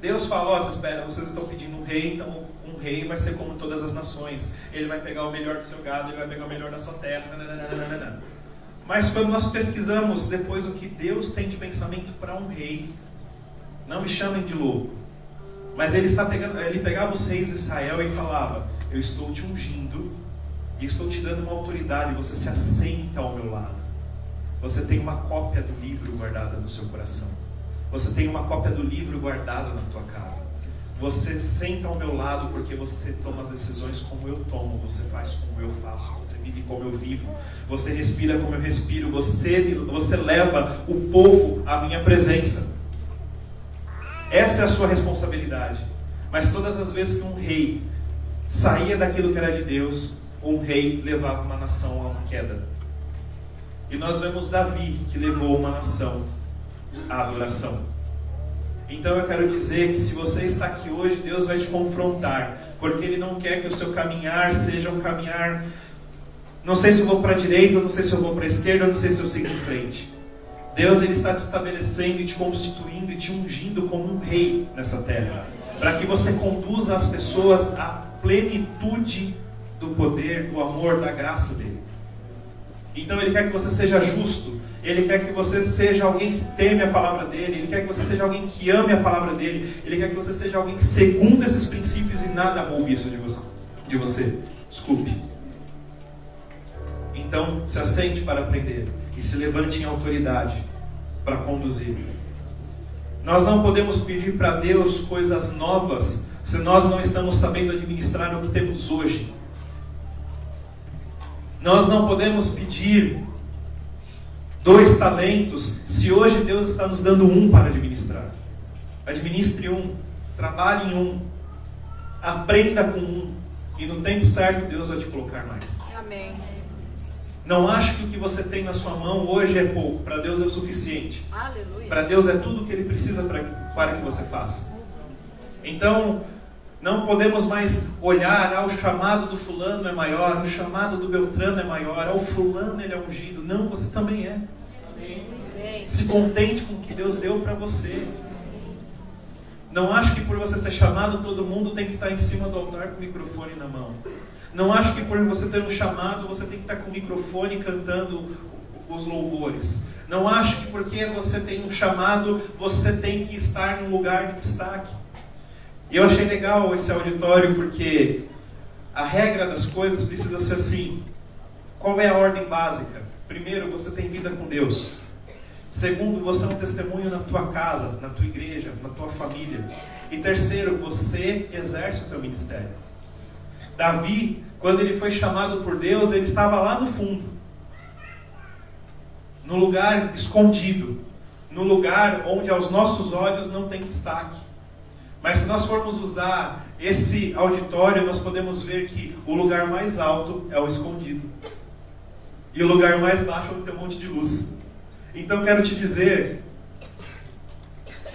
Deus fala, vocês estão pedindo um rei, então um rei vai ser como todas as nações. Ele vai pegar o melhor do seu gado, ele vai pegar o melhor da sua terra. Nananana. Mas quando nós pesquisamos depois o que Deus tem de pensamento para um rei, não me chamem de louco, mas ele pegava os reis de Israel e falava: eu estou te ungindo e estou te dando uma autoridade, você se assenta ao meu lado. Você tem uma cópia do livro guardada no seu coração. Você tem uma cópia do livro guardada na tua casa. Você senta ao meu lado porque você toma as decisões como eu tomo. Você faz como eu faço. Você vive como eu vivo. Você respira como eu respiro. Você leva o povo à minha presença. Essa é a sua responsabilidade. Mas todas as vezes que um rei saía daquilo que era de Deus, um rei levava uma nação a uma queda. E nós vemos Davi, que levou uma nação à adoração. Então eu quero dizer que se você está aqui hoje, Deus vai te confrontar, porque Ele não quer que o seu caminhar seja um caminhar, não sei se eu vou para a direita, não sei se eu vou para a esquerda, não sei se eu sigo em frente. Deus, Ele está te estabelecendo e te constituindo e te ungindo como um rei nessa terra, para que você conduza as pessoas à plenitude do poder, do amor, da graça dEle. Então Ele quer que você seja justo, Ele quer que você seja alguém que teme a palavra dEle, Ele quer que você seja alguém que ame a palavra dEle, Ele quer que você seja alguém que segunda esses princípios e nada roube isso de você. Desculpe. Então, se assente para aprender e se levante em autoridade para conduzir. Nós não podemos pedir para Deus coisas novas se nós não estamos sabendo administrar o que temos hoje. Nós não podemos pedir 2 talentos se hoje Deus está nos dando 1 para administrar. Administre 1, trabalhe em 1, aprenda com 1, e no tempo certo Deus vai te colocar mais. Amém. Não ache que o que você tem na sua mão hoje é pouco, para Deus é o suficiente. Aleluia. Para Deus é tudo o que Ele precisa para que você faça. Então, não podemos mais olhar, o chamado do fulano é maior, o chamado do Beltrano é maior, o fulano ele é ungido. Não, você também é. Amém. Se contente com o que Deus deu para você. Não ache que por você ser chamado, todo mundo tem que estar em cima do altar com o microfone na mão. Não ache que por você ter um chamado, você tem que estar com o microfone cantando os louvores. Não ache que porque você tem um chamado, você tem que estar num lugar de destaque. E eu achei legal esse auditório porque a regra das coisas precisa ser assim. Qual é a ordem básica? Primeiro, você tem vida com Deus. Segundo, você é um testemunho na tua casa, na tua igreja, na tua família. E terceiro, você exerce o teu ministério. Davi, quando ele foi chamado por Deus, ele estava lá no fundo, no lugar escondido, no lugar onde aos nossos olhos não tem destaque. Mas se nós formos usar esse auditório, nós podemos ver que o lugar mais alto é o escondido. E o lugar mais baixo é onde tem um monte de luz. Então quero te dizer,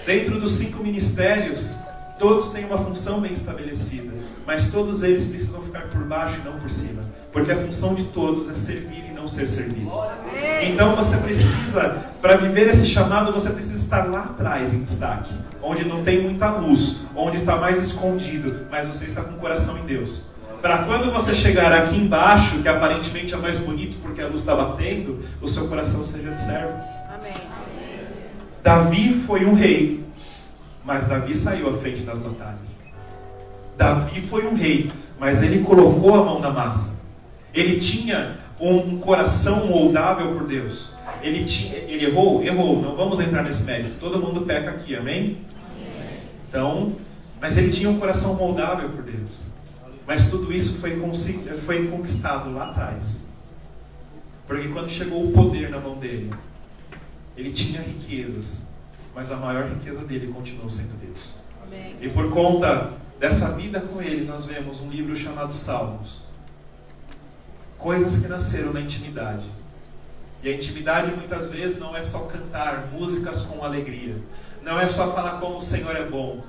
dentro dos 5 ministérios, todos têm uma função bem estabelecida. Mas todos eles precisam ficar por baixo e não por cima. Porque a função de todos é servir e não ser servido. Então você precisa, para viver esse chamado, você precisa estar lá atrás em destaque. Onde não tem muita luz, onde está mais escondido, mas você está com o coração em Deus. Para quando você chegar aqui embaixo, que aparentemente é mais bonito porque a luz está batendo, o seu coração seja de servo. Amém. Davi foi um rei, mas Davi saiu à frente das batalhas. Davi foi um rei, mas ele colocou a mão na massa. Ele tinha um coração moldável por Deus. Ele errou, não vamos entrar nesse mérito. Todo mundo peca aqui, amém? Então, mas ele tinha um coração moldável por Deus. Mas tudo isso foi conquistado lá atrás. Porque quando chegou o poder na mão dele, ele tinha riquezas, mas a maior riqueza dele continuou sendo Deus. Amém. E por conta dessa vida com ele, nós vemos um livro chamado Salmos. Coisas que nasceram na intimidade. E a intimidade muitas vezes não é só cantar músicas com alegria. Não é só falar como o Senhor é bom.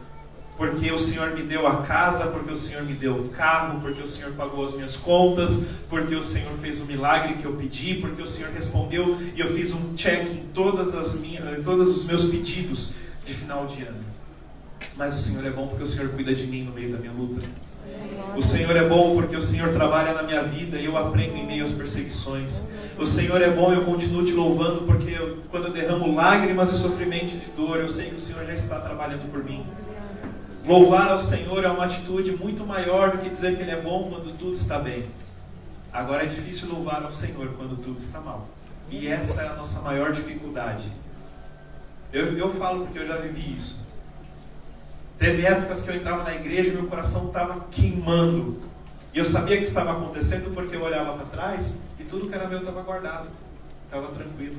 Porque o Senhor me deu a casa, porque o Senhor me deu o carro, porque o Senhor pagou as minhas contas, porque o Senhor fez o milagre que eu pedi, porque o Senhor respondeu e eu fiz um check em todos os meus pedidos de final de ano. Mas o Senhor é bom porque o Senhor cuida de mim no meio da minha luta. O Senhor é bom porque o Senhor trabalha na minha vida e eu aprendo em meio às perseguições. O Senhor é bom e eu continuo te louvando porque quando eu derramo lágrimas e sofrimento de dor, eu sei que o Senhor já está trabalhando por mim. Louvar ao Senhor é uma atitude muito maior do que dizer que Ele é bom quando tudo está bem. Agora é difícil louvar ao Senhor quando tudo está mal. E essa é a nossa maior dificuldade. Eu falo porque eu já vivi isso. Teve épocas que eu entrava na igreja e meu coração estava queimando. E eu sabia que estava acontecendo porque eu olhava para trás e tudo que era meu estava guardado. Estava tranquilo.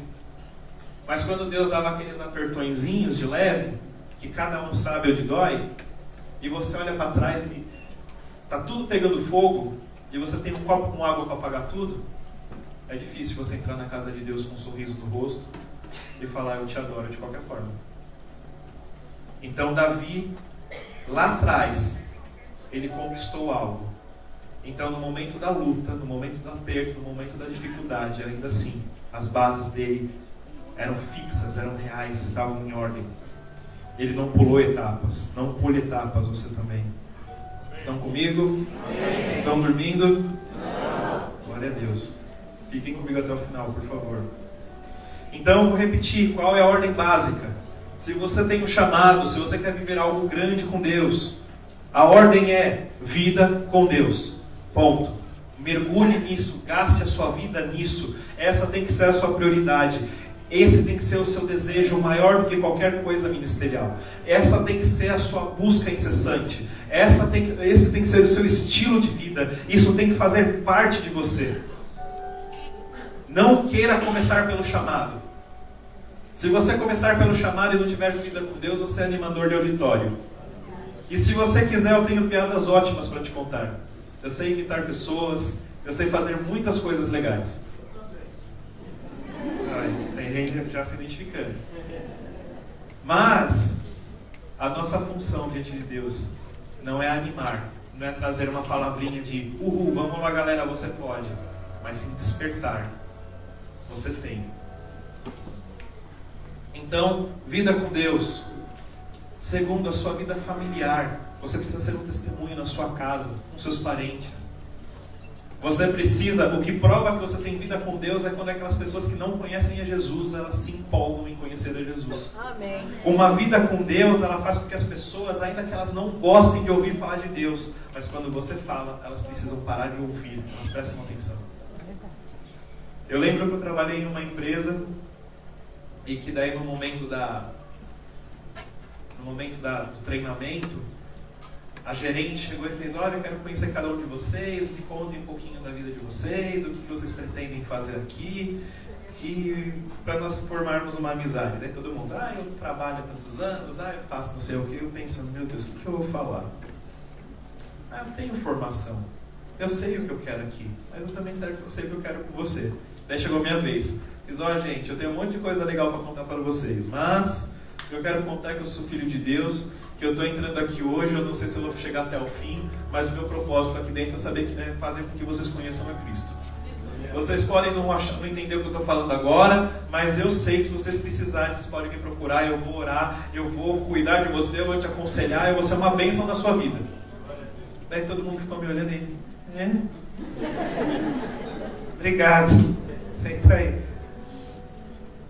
Mas quando Deus dava aqueles apertõezinhos de leve, que cada um sabe onde dói, e você olha para trás e está tudo pegando fogo, e você tem um copo com água para apagar tudo, é difícil você entrar na casa de Deus com um sorriso no rosto e falar, eu te adoro de qualquer forma. Então Davi, lá atrás, ele conquistou algo. Então no momento da luta, no momento do aperto, no momento da dificuldade, ainda assim, as bases dele eram fixas, eram reais, estavam em ordem. Ele não pulou etapas. Não pule etapas você também. Estão comigo? Amém. Estão dormindo? Não. Glória a Deus. Fiquem comigo até o final, por favor. Então, vou repetir. Qual é a ordem básica? Se você tem um chamado, se você quer viver algo grande com Deus, a ordem é vida com Deus. Ponto. Mergulhe nisso. Gaste a sua vida nisso. Essa tem que ser a sua prioridade. Esse tem que ser o seu desejo maior do que qualquer coisa ministerial. Essa tem que ser a sua busca incessante. Esse tem que ser o seu estilo de vida. Isso tem que fazer parte de você. Não queira começar pelo chamado. Se você começar pelo chamado e não tiver vida com Deus, você é animador de auditório. E se você quiser, eu tenho piadas ótimas para te contar. Eu sei imitar pessoas, eu sei fazer muitas coisas legais. Tem gente já se identificando. Mas a nossa função diante de Deus não é animar, não é trazer uma palavrinha de uhul, vamos lá galera, você pode, mas sim despertar. Você tem. Então, vida com Deus. Segundo, a sua vida familiar. Você precisa ser um testemunho na sua casa, com seus parentes. Você precisa, o que prova que você tem vida com Deus é quando aquelas pessoas que não conhecem a Jesus, elas se empolgam em conhecer a Jesus. Amém. Uma vida com Deus, ela faz com que as pessoas, ainda que elas não gostem de ouvir falar de Deus, mas quando você fala, elas precisam parar de ouvir, elas prestam atenção. Eu lembro que eu trabalhei em uma empresa e que daí no momento do treinamento, a gerente chegou e fez, olha, eu quero conhecer cada um de vocês, me contem um pouquinho da vida de vocês, o que vocês pretendem fazer aqui, e para nós formarmos uma amizade. Daí todo mundo, eu trabalho há tantos anos, eu faço não sei o que, eu pensando, meu Deus, o que eu vou falar? Eu tenho formação, eu sei o que eu quero aqui, mas eu também sei o que eu quero com você. Daí chegou a minha vez, fiz, gente, eu tenho um monte de coisa legal para contar para vocês, mas eu quero contar que eu sou filho de Deus, que eu estou entrando aqui hoje, eu não sei se eu vou chegar até o fim, mas o meu propósito aqui dentro é saber que fazer com que vocês conheçam a Cristo. Vocês podem não entender o que eu estou falando agora, mas eu sei que se vocês precisarem, vocês podem me procurar, eu vou orar, eu vou cuidar de você, eu vou te aconselhar, eu vou ser uma bênção na sua vida. Daí todo mundo ficou me olhando e obrigado, senta aí.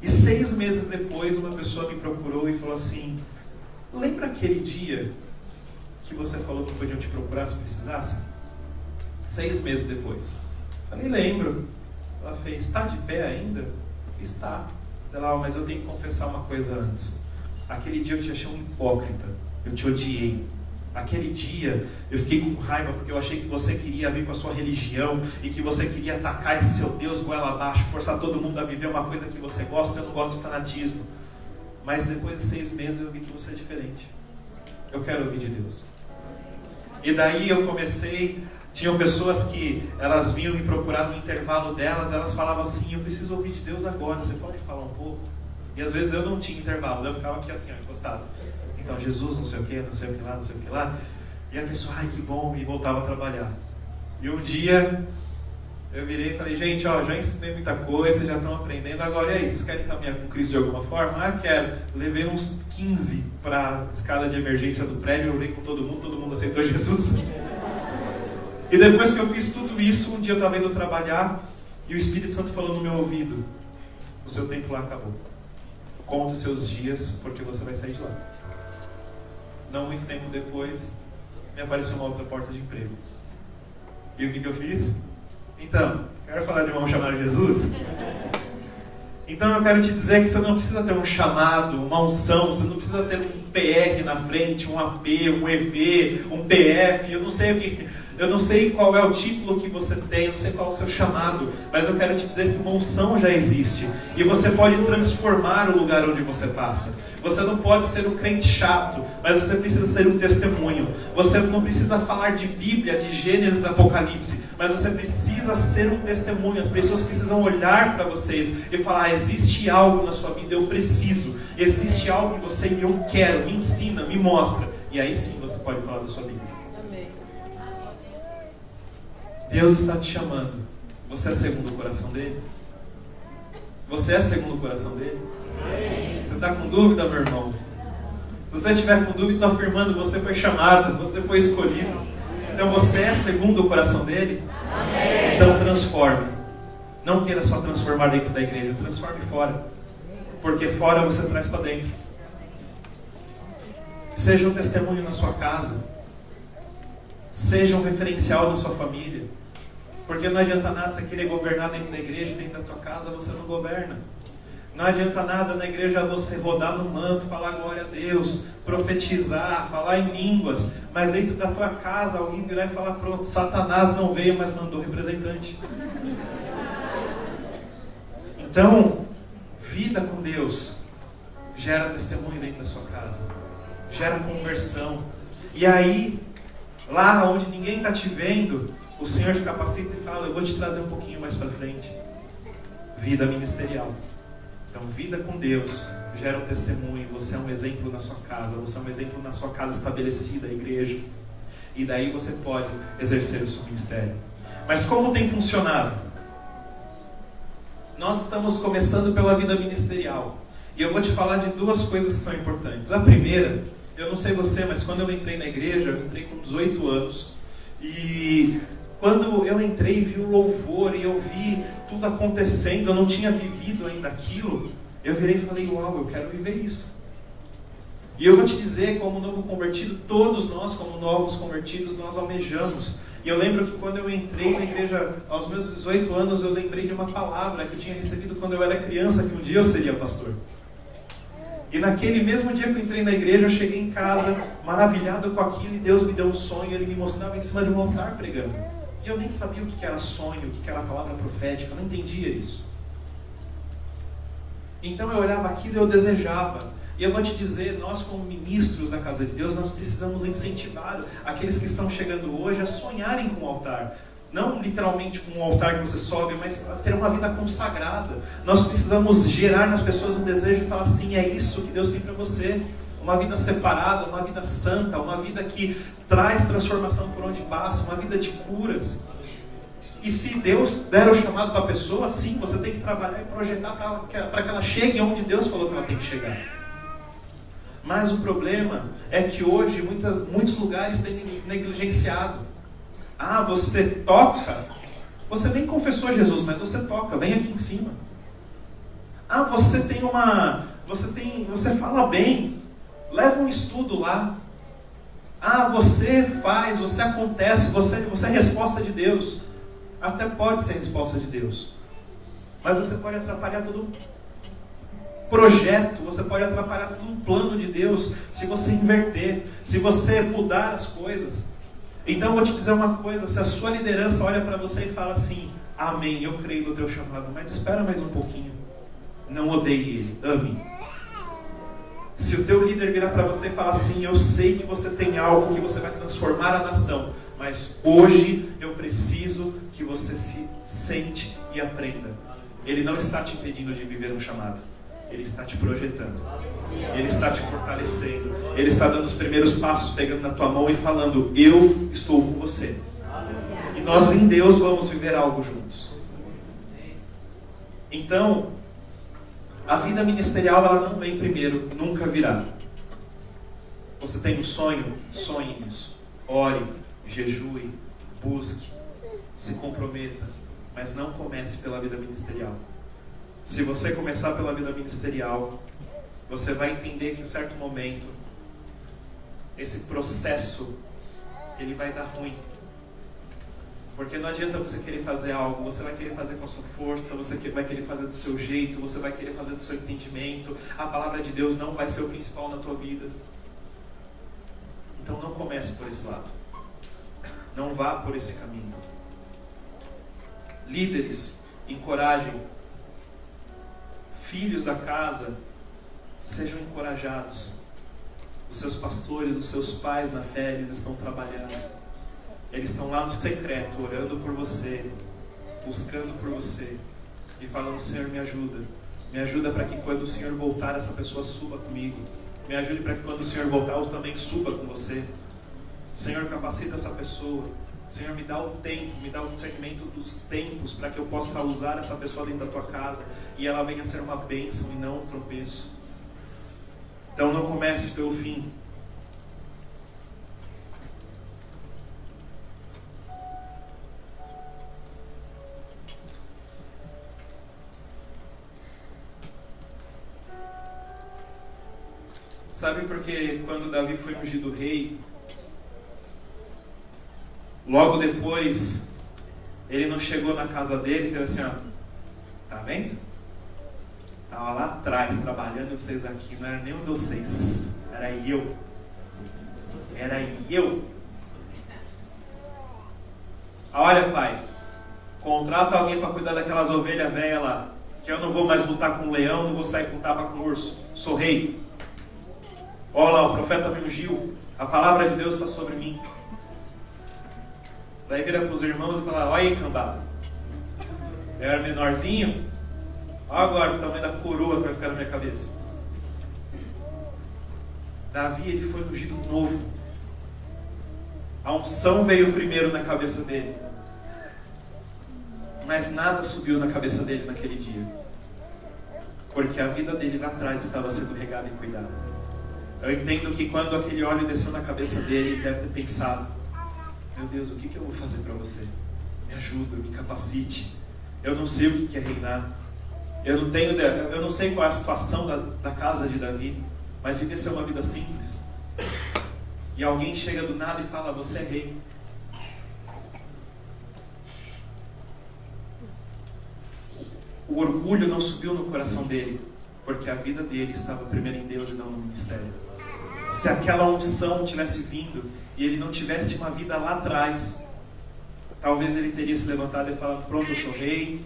E 6 meses depois, uma pessoa me procurou e falou assim, lembra aquele dia que você falou que podiam te procurar se precisasse? 6 meses depois. Falei, lembro. Ela fez, está de pé ainda? Eu fiz, está. Ela, mas eu tenho que confessar uma coisa antes. Aquele dia eu te achei um hipócrita. Eu te odiei. Aquele dia eu fiquei com raiva porque eu achei que você queria vir com a sua religião e que você queria atacar esse seu Deus goela abaixo, forçar todo mundo a viver uma coisa que você gosta. Eu não gosto de fanatismo. Mas depois de 6 meses eu vi que você é diferente. Eu quero ouvir de Deus. E daí eu comecei, tinham pessoas que elas vinham me procurar no intervalo delas, elas falavam assim, eu preciso ouvir de Deus agora, você pode falar um pouco? E às vezes eu não tinha intervalo, eu ficava aqui assim, encostado. Então Jesus, não sei o que, não sei o que lá, não sei o que lá. E a pessoa, ai que bom, e voltava a trabalhar. E um dia Eu virei e falei, gente, ó, já ensinei muita coisa, vocês já estão aprendendo, agora e aí, vocês querem caminhar com Cristo de alguma forma? Ah, quero. Levei uns 15 para a escala de emergência do prédio, eu orei com todo mundo aceitou Jesus. E depois que eu fiz tudo isso, um dia eu estava indo trabalhar e o Espírito Santo falou no meu ouvido, o seu tempo lá acabou. Conta os seus dias, porque você vai sair de lá. Não muito tempo depois, me apareceu uma outra porta de emprego. E o que eu fiz? Então, quero falar de um irmão chamado Jesus? Então eu quero te dizer que você não precisa ter um chamado, uma unção, você não precisa ter um PR na frente, um AP, um EV, um PF, eu não sei qual é o título que você tem, eu não sei qual é o seu chamado, mas eu quero te dizer que uma unção já existe e você pode transformar o lugar onde você passa. Você não pode ser um crente chato, mas você precisa ser um testemunho. Você não precisa falar de Bíblia, de Gênesis, Apocalipse, mas você precisa ser um testemunho. As pessoas precisam olhar para vocês e falar, existe algo na sua vida, eu preciso. Existe algo em você e eu quero, me ensina, me mostra. E aí sim você pode falar da sua Bíblia. Amém. Deus está te chamando. Você é segundo o coração dele? Você é segundo o coração dele? Você está com dúvida, meu irmão? Se você estiver com dúvida, estou afirmando, você foi chamado, você foi escolhido. Então você é segundo o coração dele? Amém. Então transforme. Não queira só transformar dentro da igreja, transforme fora. Porque fora você traz para dentro. Seja um testemunho na sua casa. Seja um referencial na sua família. Porque não adianta nada você querer governar dentro da igreja, dentro da tua casa você não governa. Não adianta nada na igreja você rodar no manto, falar glória a Deus, profetizar, falar em línguas, mas dentro da tua casa alguém virar e falar, pronto, Satanás não veio, mas mandou representante. Então, vida com Deus gera testemunho dentro da sua casa, gera conversão. E aí, lá onde ninguém está te vendo, o Senhor te capacita e fala, eu vou te trazer um pouquinho mais para frente. Vida ministerial. Então, vida com Deus gera um testemunho. Você é um exemplo na sua casa. Você é um exemplo na sua casa estabelecida, a igreja. E daí você pode exercer o seu ministério. Mas como tem funcionado? Nós estamos começando pela vida ministerial. E eu vou te falar de duas coisas que são importantes. A primeira, eu não sei você, mas quando eu entrei na igreja, eu entrei com 18 anos. E quando eu entrei e vi o louvor e eu vi tudo acontecendo, eu não tinha vivido ainda aquilo, eu virei e falei, uau, eu quero viver isso. E eu vou te dizer, como novo convertido, todos nós, como novos convertidos, nós almejamos. E eu lembro que quando eu entrei na igreja, aos meus 18 anos, eu lembrei de uma palavra que eu tinha recebido quando eu era criança, que um dia eu seria pastor. E naquele mesmo dia que eu entrei na igreja, eu cheguei em casa, maravilhado com aquilo, e Deus me deu um sonho, Ele me mostrava em cima de um altar pregando. E eu nem sabia o que era sonho, o que era a palavra profética, eu não entendia isso. Então eu olhava aquilo e eu desejava. E eu vou te dizer, nós como ministros da casa de Deus, nós precisamos incentivar aqueles que estão chegando hoje a sonharem com o altar. Não literalmente com um altar que você sobe, mas a ter uma vida consagrada. Nós precisamos gerar nas pessoas um desejo e falar assim, é isso que Deus tem para você. Uma vida separada, uma vida santa, uma vida que traz transformação por onde passa, uma vida de curas. E se Deus der o chamado para a pessoa, sim, você tem que trabalhar e projetar para que ela chegue onde Deus falou que ela tem que chegar. Mas o problema é que hoje muitos lugares têm negligenciado. Ah, você toca? Você nem confessou Jesus, mas você toca, vem aqui em cima. Ah, você fala bem. Leva um estudo lá. Ah, você faz, você acontece, você é resposta de Deus. Até pode ser resposta de Deus. Mas você pode atrapalhar todo o projeto, você pode atrapalhar todo o plano de Deus se você inverter, se você mudar as coisas. Então eu vou te dizer uma coisa, se a sua liderança olha para você e fala assim, amém, eu creio no teu chamado, mas espera mais um pouquinho. Não odeie ele, ame. Se o teu líder virar para você e falar assim, eu sei que você tem algo que você vai transformar a nação, mas hoje eu preciso que você se sente e aprenda. Ele não está te impedindo de viver um chamado. Ele está te projetando. Ele está te fortalecendo. Ele está dando os primeiros passos, pegando na tua mão e falando, eu estou com você. E nós em Deus vamos viver algo juntos. Então, a vida ministerial ela não vem primeiro, nunca virá. Você tem um sonho? Sonhe nisso. Ore, jejue, busque, se comprometa, mas não comece pela vida ministerial. Se você começar pela vida ministerial, você vai entender que em certo momento esse processo ele vai dar ruim. Porque não adianta você querer fazer algo, você vai querer fazer com a sua força, você vai querer fazer do seu jeito, você vai querer fazer do seu entendimento. A palavra de Deus não vai ser o principal na tua vida. Então não comece por esse lado. Não vá por esse caminho. Líderes, encorajem. Filhos da casa, sejam encorajados. Os seus pastores, os seus pais na fé, eles estão trabalhando. Eles estão lá no secreto, orando por você, buscando por você e falando: Senhor, me ajuda. Me ajuda para que quando o Senhor voltar, essa pessoa suba comigo. Me ajude para que quando o Senhor voltar, eu também suba com você. Senhor, capacita essa pessoa. Senhor, me dá o tempo, me dá o discernimento dos tempos para que eu possa usar essa pessoa dentro da tua casa e ela venha a ser uma bênção e não um tropeço. Então não comece pelo fim. Sabe por que quando Davi foi ungido rei, logo depois, ele não chegou na casa dele e fez assim: ó, tá vendo? Estava lá atrás trabalhando e vocês aqui, não era nenhum de vocês, era eu. Era eu. Olha, pai, contrata alguém para cuidar daquelas ovelhas velhas lá, que eu não vou mais lutar com o leão, não vou sair com tapa com o urso, sou rei. Olha lá, o profeta me ungiu, a palavra de Deus está sobre mim. Daí vira para os irmãos e fala: olha aí, cambada, eu era menorzinho, olha agora o tamanho da coroa que vai ficar na minha cabeça. Davi, ele foi ungido novo. A unção veio primeiro na cabeça dele, mas nada subiu na cabeça dele naquele dia, porque a vida dele lá atrás estava sendo regada e cuidada. Eu entendo que quando aquele óleo desceu na cabeça dele, ele deve ter pensado: meu Deus, o que eu vou fazer para você? Me ajuda, me capacite. Eu não sei o que é reinar. Eu não sei qual é a situação da casa de Davi, mas devia ser uma vida simples. E alguém chega do nada e fala: você é rei. O orgulho não subiu no coração dele, porque a vida dele estava primeiro em Deus e não no ministério. Se aquela unção tivesse vindo e ele não tivesse uma vida lá atrás, talvez ele teria se levantado e falado: pronto, eu sou rei,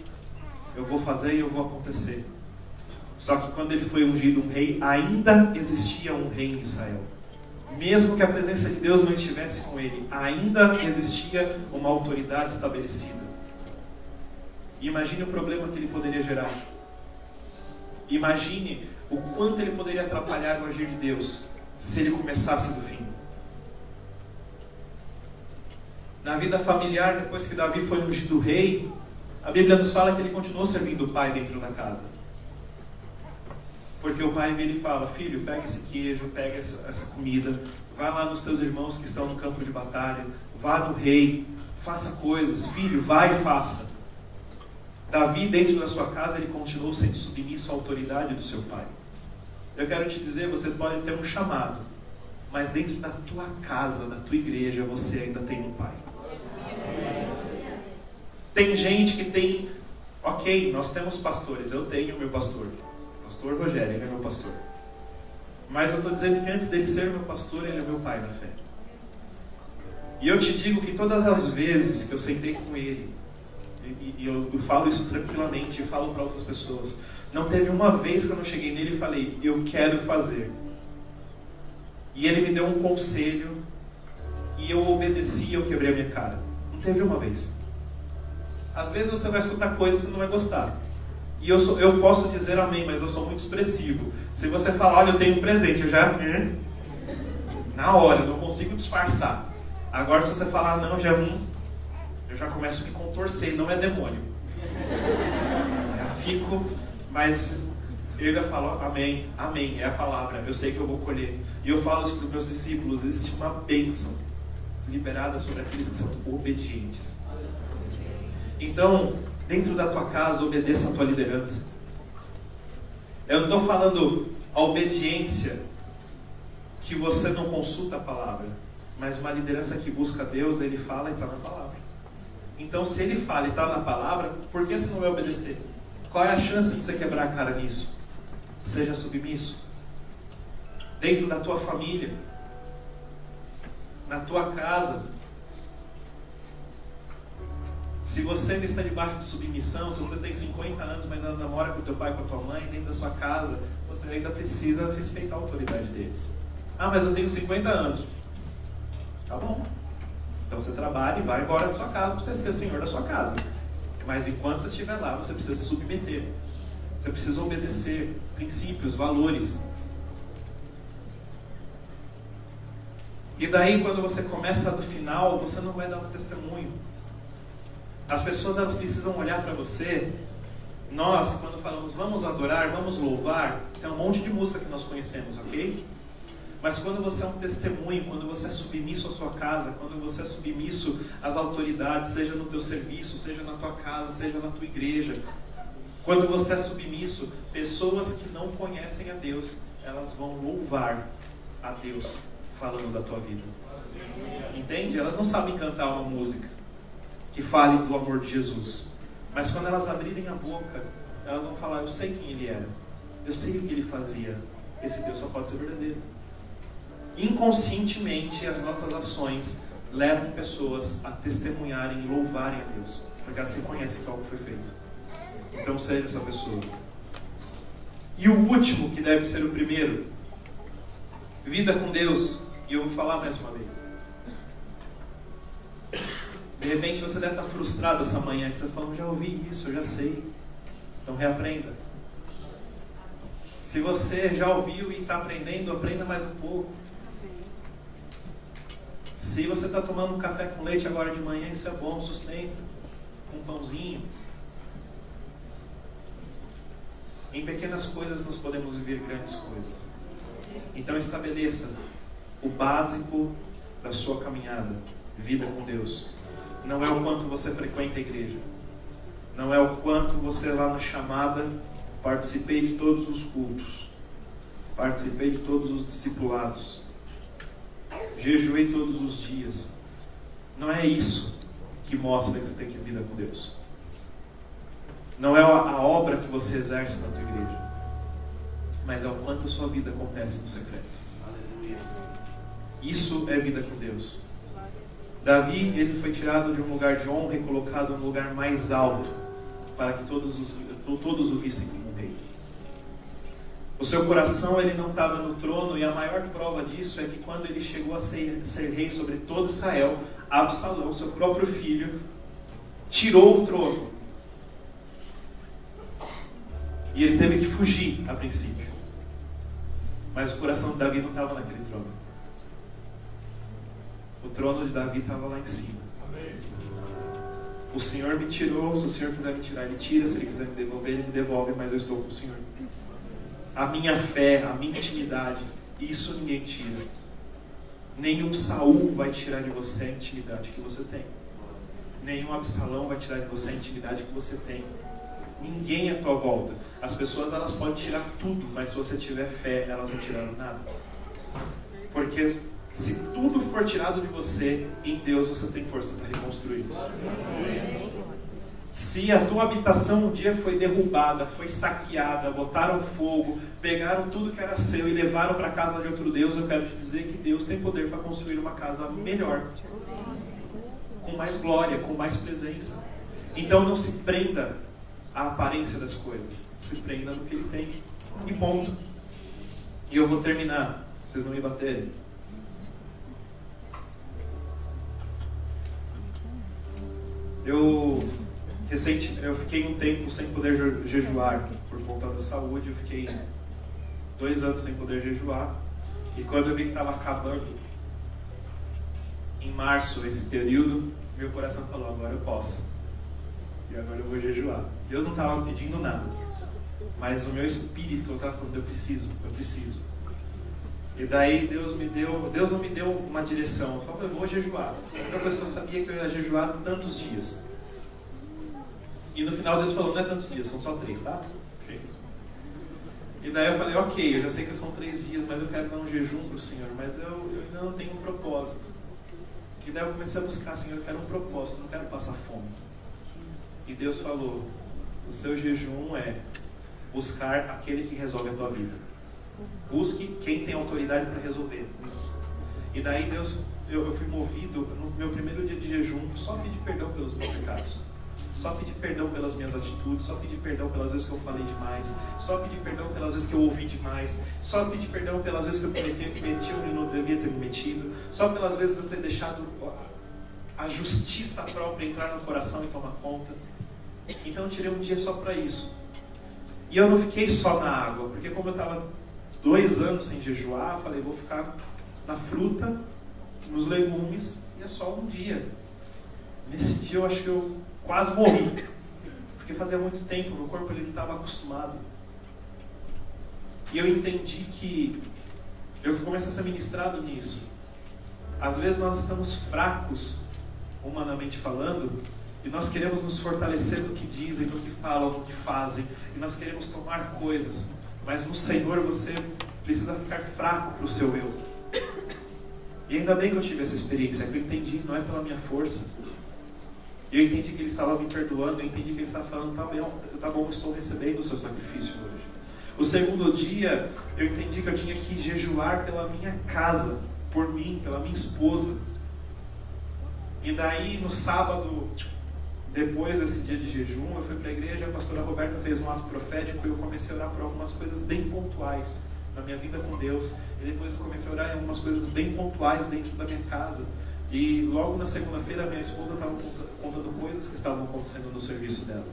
eu vou fazer e eu vou acontecer. Só que quando ele foi ungido um rei, ainda existia um rei em Israel. Mesmo que a presença de Deus não estivesse com ele, ainda existia uma autoridade estabelecida. E imagine o problema que ele poderia gerar. Imagine o quanto ele poderia atrapalhar o agir de Deus se ele começasse do fim. Na vida familiar, depois que Davi foi ungido rei, a Bíblia nos fala que ele continuou servindo o pai dentro da casa. Porque o pai vira e fala: filho, pega esse queijo, pega essa comida, vai lá nos teus irmãos que estão no campo de batalha, vá no rei, faça coisas, filho, vai e faça. Davi, dentro da sua casa, ele continuou sendo submisso à autoridade do seu pai. Eu quero te dizer, você pode ter um chamado, mas dentro da tua casa, da tua igreja, você ainda tem um pai. Tem gente que tem, ok, nós temos pastores, eu tenho o meu pastor, pastor Rogério, ele é meu pastor. Mas eu estou dizendo que antes dele ser meu pastor, ele é meu pai na fé. E eu te digo que todas as vezes que eu sentei com ele, e eu falo isso tranquilamente, e falo para outras pessoas, não teve uma vez que eu não cheguei nele e falei: eu quero fazer. E ele me deu um conselho, e eu obedeci, eu quebrei a minha cara. Não teve uma vez. Às vezes você vai escutar coisas que você não vai gostar. E eu posso dizer amém, mas eu sou muito expressivo. Se você falar: olha, eu tenho um presente, eu já... na hora, eu não consigo disfarçar. Agora se você falar não, já... Eu já começo a me contorcer, não é demônio. Eu fico, mas eu ainda falo, amém, amém, é a palavra, eu sei que eu vou colher. E eu falo isso para os meus discípulos, existe uma bênção liberada sobre aqueles que são obedientes. Então, dentro da tua casa, obedeça a tua liderança. Eu não estou falando a obediência que você não consulta a palavra, mas uma liderança que busca Deus, ele fala e está na palavra. Então, se ele fala e está na palavra, por que você não vai obedecer? Qual é a chance de você quebrar a cara nisso? Seja submisso. Dentro da tua família, na tua casa. Se você ainda está debaixo de submissão, se você tem 50 anos, mas ainda namora com o teu pai, com a tua mãe, dentro da sua casa, você ainda precisa respeitar a autoridade deles. Ah, mas eu tenho 50 anos. Tá bom. Então você trabalha e vai embora da sua casa para você ser senhor da sua casa. Mas enquanto você estiver lá, você precisa se submeter. Você precisa obedecer princípios, valores. E daí, quando você começa do final, você não vai dar um testemunho. As pessoas, elas precisam olhar para você. Nós, quando falamos vamos adorar, vamos louvar, tem um monte de música que nós conhecemos, ok? Mas quando você é um testemunho, quando você é submisso à sua casa, quando você é submisso às autoridades, seja no teu serviço, seja na tua casa, seja na tua igreja, quando você é submisso, pessoas que não conhecem a Deus, elas vão louvar a Deus falando da tua vida. Entende? Elas não sabem cantar uma música que fale do amor de Jesus. Mas quando elas abrirem a boca, elas vão falar, eu sei quem Ele era. Eu sei o que Ele fazia. Esse Deus só pode ser verdadeiro. Inconscientemente, as nossas ações levam pessoas a testemunharem e louvarem a Deus. Porque elas reconhecem que algo foi feito. Então seja essa pessoa. E o último, que deve ser o primeiro. Vida com Deus. E eu vou falar mais uma vez. De repente você deve estar frustrado essa manhã, que você fala, já ouvi isso, eu já sei. Então reaprenda. Se você já ouviu e está aprendendo, aprenda mais um pouco. Se você está tomando um café com leite agora de manhã, isso é bom, sustenta. Um pãozinho. Em pequenas coisas nós podemos viver grandes coisas. Então estabeleça o básico da sua caminhada, vida com Deus. Não é o quanto você frequenta a igreja. Não é o quanto você lá na chamada, participei de todos os cultos. Participei de todos os discipulados. Jejuei todos os dias. Não é isso que mostra que você tem que vida com Deus. Não é a obra que você exerce na tua igreja. Mas é o quanto a sua vida acontece no secreto. Aleluia. Isso é vida com Deus. Davi, ele foi tirado de um lugar de honra e colocado num lugar mais alto, para que todos o vissem como rei. O seu coração, ele não estava no trono, e a maior prova disso é que quando ele chegou a ser rei sobre todo Israel, Absalão, seu próprio filho, tirou o trono. E ele teve que fugir a princípio. Mas o coração de Davi não estava naquele trono. O trono de Davi estava lá em cima. Amém. O Senhor me tirou, se o Senhor quiser me tirar, Ele tira, se Ele quiser me devolver, Ele me devolve, mas eu estou com o Senhor. A minha fé, a minha intimidade, isso ninguém tira. Nenhum Saul vai tirar de você a intimidade que você tem. Nenhum Absalão vai tirar de você a intimidade que você tem. Ninguém à tua volta. As pessoas, elas podem tirar tudo, mas se você tiver fé, elas não tiraram nada. Porque se tudo for tirado de você, em Deus você tem força para reconstruir. Se a tua habitação um dia foi derrubada, foi saqueada, botaram fogo, pegaram tudo que era seu e levaram para a casa de outro Deus, eu quero te dizer que Deus tem poder para construir uma casa melhor, com mais glória, com mais presença. Então não se prenda à aparência das coisas, se prenda no que Ele tem. E ponto. E eu vou terminar, vocês não me baterem. Eu fiquei um tempo sem poder jejuar por conta da saúde. Eu fiquei 2 anos sem poder jejuar. E quando eu vi que estava acabando, em março, esse período, meu coração falou, agora eu posso. E agora eu vou jejuar. Deus não estava pedindo nada. Mas o meu espírito estava falando, eu preciso. E daí Deus não me deu uma direção. Eu falei, eu vou jejuar. A única coisa que eu sabia é que eu ia jejuar tantos dias. E no final Deus falou, não é tantos dias, são só 3, tá? E daí eu falei, ok, eu já sei que são 3 dias, mas eu quero dar um jejum para o Senhor, mas eu ainda não tenho um propósito. E daí eu comecei a buscar, Senhor, eu quero um propósito, não quero passar fome. E Deus falou, o seu jejum é buscar aquele que resolve a tua vida. Busque quem tem autoridade para resolver. E daí Deus, eu fui movido no meu primeiro dia de jejum, só pedir perdão pelos meus pecados. Só pedir perdão pelas minhas atitudes, só pedir perdão pelas vezes que eu falei demais, só pedir perdão pelas vezes que eu ouvi demais, só pedir perdão pelas vezes que eu meti onde não devia ter me metido, só pelas vezes de eu ter deixado a justiça própria entrar no coração e tomar conta. Então eu tirei um dia só para isso. E eu não fiquei só na água, porque como eu estava 2 anos sem jejuar, eu falei, vou ficar na fruta, nos legumes, e é só um dia. Nesse dia eu acho que eu quase morri, porque fazia muito tempo, meu corpo ele não estava acostumado. E eu entendi que eu comecei a ser ministrado nisso. Às vezes nós estamos fracos, humanamente falando, e nós queremos nos fortalecer no que dizem, no que falam, no que fazem, e nós queremos tomar coisas, mas no Senhor você precisa ficar fraco para o seu eu. E ainda bem que eu tive essa experiência, que eu entendi, não é pela minha força. Eu entendi que Ele estava me perdoando, eu entendi que Ele estava falando, tá bom, estou recebendo o seu sacrifício hoje. O segundo dia, eu entendi que eu tinha que jejuar pela minha casa, por mim, pela minha esposa. E daí, no sábado, depois desse dia de jejum, eu fui para a igreja, a pastora Roberta fez um ato profético e eu comecei a orar por algumas coisas bem pontuais na minha vida com Deus. E depois eu comecei a orar em algumas coisas bem pontuais dentro da minha casa. E logo na segunda-feira, minha esposa estava contando coisas que estavam acontecendo no serviço dela.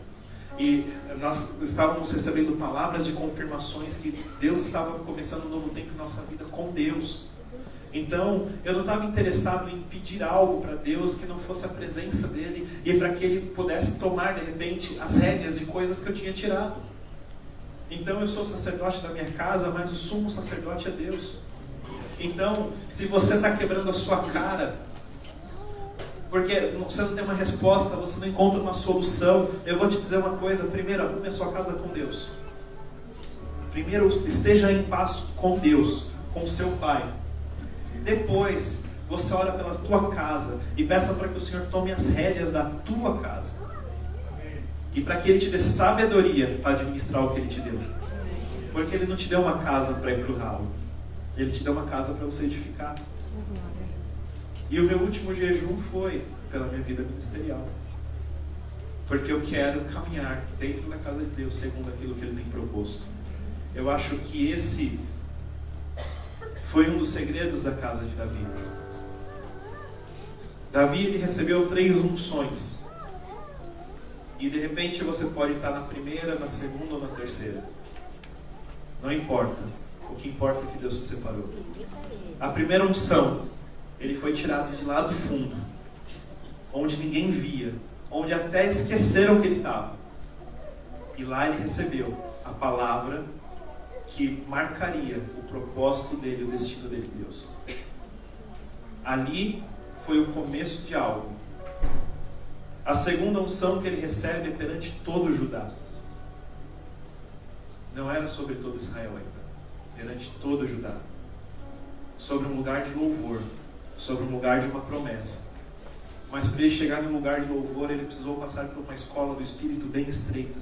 E nós estávamos recebendo palavras de confirmações que Deus estava começando um novo tempo em nossa vida com Deus. Então, eu não estava interessado em pedir algo para Deus que não fosse a presença dEle e para que Ele pudesse tomar, de repente, as rédeas de coisas que eu tinha tirado. Então, eu sou sacerdote da minha casa, mas o sumo sacerdote é Deus. Então, se você está quebrando a sua cara, porque você não tem uma resposta, você não encontra uma solução, eu vou te dizer uma coisa, primeiro, arrume a sua casa com Deus. Primeiro, esteja em paz com Deus, com o seu Pai. Depois, você ora pela tua casa e peça para que o Senhor tome as rédeas da tua casa. E para que Ele te dê sabedoria para administrar o que Ele te deu. Porque Ele não te deu uma casa para ir para o ralo. Ele te deu uma casa para você edificar. E o meu último jejum foi pela minha vida ministerial. Porque eu quero caminhar dentro da casa de Deus segundo aquilo que Ele tem proposto. Eu acho que esse foi um dos segredos da casa de Davi. Davi ele recebeu 3 unções. E de repente você pode estar na primeira, na segunda ou na terceira. Não importa. O que importa é que Deus te separou. A primeira unção, ele foi tirado de lá do fundo, onde ninguém via, onde até esqueceram que ele estava. E lá ele recebeu a palavra que marcaria o propósito dele, o destino dele, Deus. Ali foi o começo de algo. A segunda unção que ele recebe é perante todo Judá. Não era sobre todo Israel ainda. Perante todo Judá. Sobre um lugar de louvor. Sobre um lugar de uma promessa. Mas para ele chegar no lugar de louvor, ele precisou passar por uma escola do Espírito bem estreita.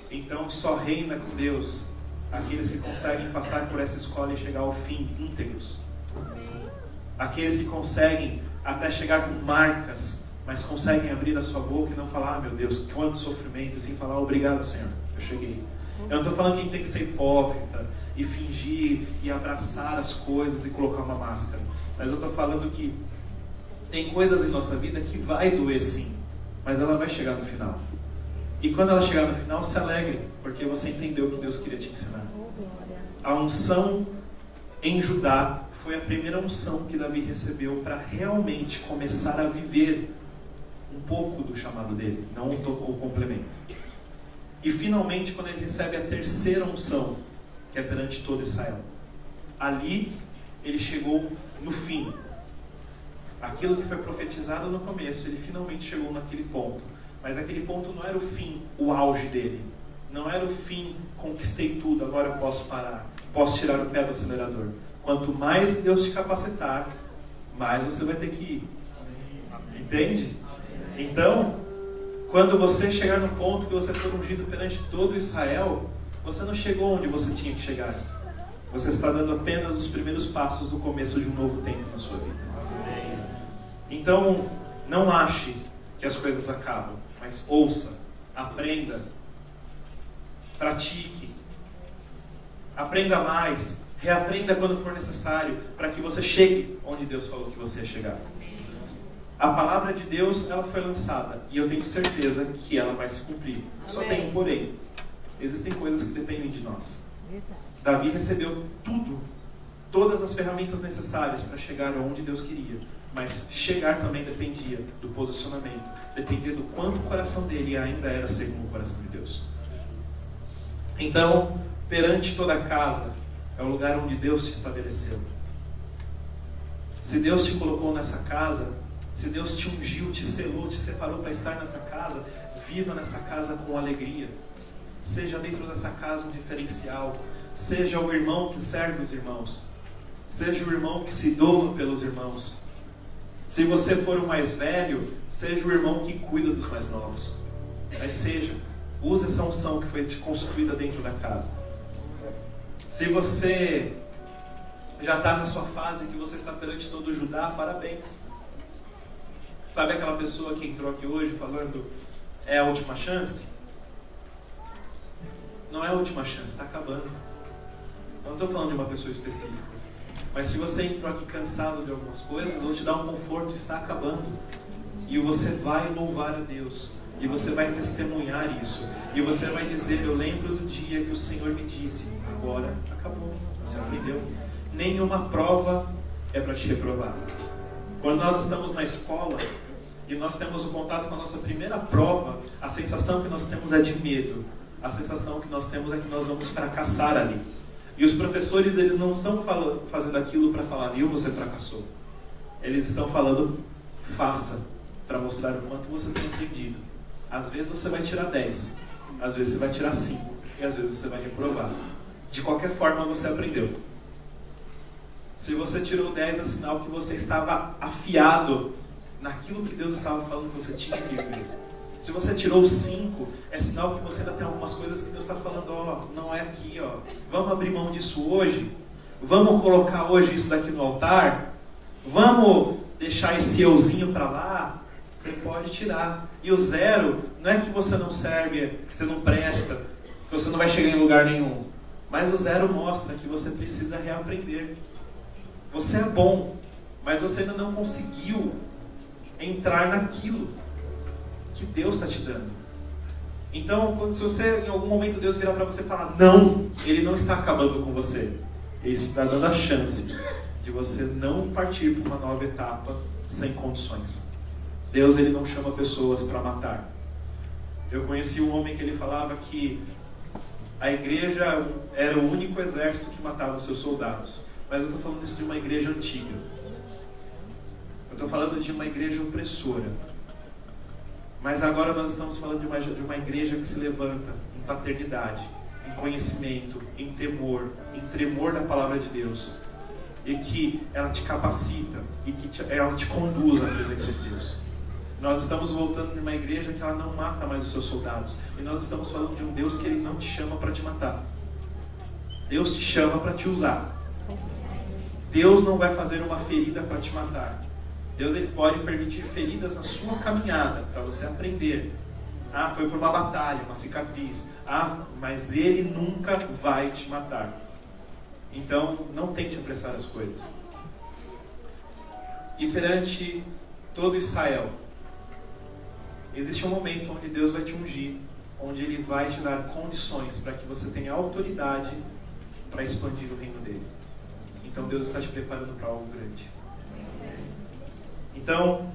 Então só reina com Deus aqueles que conseguem passar por essa escola e chegar ao fim íntegros. Aqueles que conseguem até chegar com marcas, mas conseguem abrir a sua boca e não falar, ah, meu Deus, quanto sofrimento, e sim falar, obrigado, Senhor, eu cheguei. Eu não estou falando que a gente tem que ser hipócrita e fingir e abraçar as coisas e colocar uma máscara, mas eu estou falando que tem coisas em nossa vida que vai doer sim, mas ela vai chegar no final. E quando ela chegar no final, se alegre, porque você entendeu o que Deus queria te ensinar. A unção em Judá foi a primeira unção que Davi recebeu para realmente começar a viver um pouco do chamado dele, não o complemento. E finalmente, quando ele recebe a terceira unção, que é perante todo Israel, ali ele chegou no fim. Aquilo que foi profetizado no começo, ele finalmente chegou naquele ponto. Mas aquele ponto não era o fim, o auge dele. Não era o fim, conquistei tudo, agora eu posso parar, posso tirar o pé do acelerador. Quanto mais Deus te capacitar, mais você vai ter que ir. Entende? Então, quando você chegar no ponto que você for ungido perante todo Israel, você não chegou onde você tinha que chegar. Você está dando apenas os primeiros passos do começo de um novo tempo na sua vida. Então, não ache que as coisas acabam, mas ouça, aprenda, pratique, aprenda mais, reaprenda quando for necessário, para que você chegue onde Deus falou que você ia chegar. A palavra de Deus, ela foi lançada, e eu tenho certeza que ela vai se cumprir. Só tem um porém. Existem coisas que dependem de nós. Davi recebeu tudo, todas as ferramentas necessárias para chegar onde Deus queria. Mas chegar também dependia do posicionamento, dependia do quanto o coração dele ainda era segundo o coração de Deus. Então, perante toda a casa, é o lugar onde Deus te estabeleceu. Se Deus te colocou nessa casa, se Deus te ungiu, te selou, te separou para estar nessa casa, viva nessa casa com alegria. Seja dentro dessa casa um diferencial. Seja o irmão que serve os irmãos. Seja o irmão que se doa pelos irmãos. Se você for o mais velho, seja o irmão que cuida dos mais novos. Mas seja, use essa unção que foi construída dentro da casa. Se você já está na sua fase que você está perante todo o Judá, parabéns. Sabe aquela pessoa que entrou aqui hoje falando, é a última chance? Não é a última chance, está acabando. Eu não estou falando de uma pessoa específica. Mas se você entrou aqui cansado de algumas coisas, eu vou te dar um conforto, está acabando. E você vai louvar a Deus. E você vai testemunhar isso. E você vai dizer, eu lembro do dia que o Senhor me disse, agora acabou, você aprendeu. Nenhuma prova é para te reprovar. Quando nós estamos na escola e nós temos o contato com a nossa primeira prova, a sensação que nós temos é de medo. A sensação que nós temos é que nós vamos fracassar ali. E os professores, eles não estão fazendo aquilo para falar, viu, você fracassou. Eles estão falando, faça, para mostrar o quanto você tem aprendido. Às vezes você vai tirar 10, às vezes você vai tirar 5, e às vezes você vai reprovar. De qualquer forma, você aprendeu. Se você tirou 10, é sinal que você estava afiado naquilo que Deus estava falando que você tinha que ver. Se você tirou 5, é sinal que você ainda tem algumas coisas que Deus está falando, ó, não é aqui, ó. Vamos abrir mão disso hoje? Vamos colocar hoje isso daqui no altar? Vamos deixar esse euzinho para lá? Você pode tirar. E o 0, não é que você não serve, que você não presta, que você não vai chegar em lugar nenhum. Mas o 0 mostra que você precisa reaprender. Você é bom, mas você ainda não conseguiu entrar naquilo que Deus está te dando. Então, se você, em algum momento, Deus virar para você e falar, não, Ele não está acabando com você. Ele está dando a chance de você não partir para uma nova etapa sem condições. Deus, Ele não chama pessoas para matar. Eu conheci um homem que ele falava que a igreja era o único exército que matava os seus soldados. Mas eu estou falando isso de uma igreja antiga. Eu estou falando de uma igreja opressora. Mas agora nós estamos falando de uma igreja que se levanta em paternidade, em conhecimento, em temor, em tremor da palavra de Deus. E que ela te capacita e que ela te conduz à presença de Deus. Nós estamos voltando de uma igreja que ela não mata mais os seus soldados. E nós estamos falando de um Deus que Ele não te chama para te matar. Deus te chama para te usar. Deus não vai fazer uma ferida para te matar. Deus, Ele pode permitir feridas na sua caminhada, para você aprender. Ah, foi por uma batalha, uma cicatriz. Ah, mas Ele nunca vai te matar. Então, não tente apressar as coisas. E perante todo Israel, existe um momento onde Deus vai te ungir, onde Ele vai te dar condições para que você tenha autoridade para expandir o reino dEle. Então, Deus está te preparando para algo grande. Então,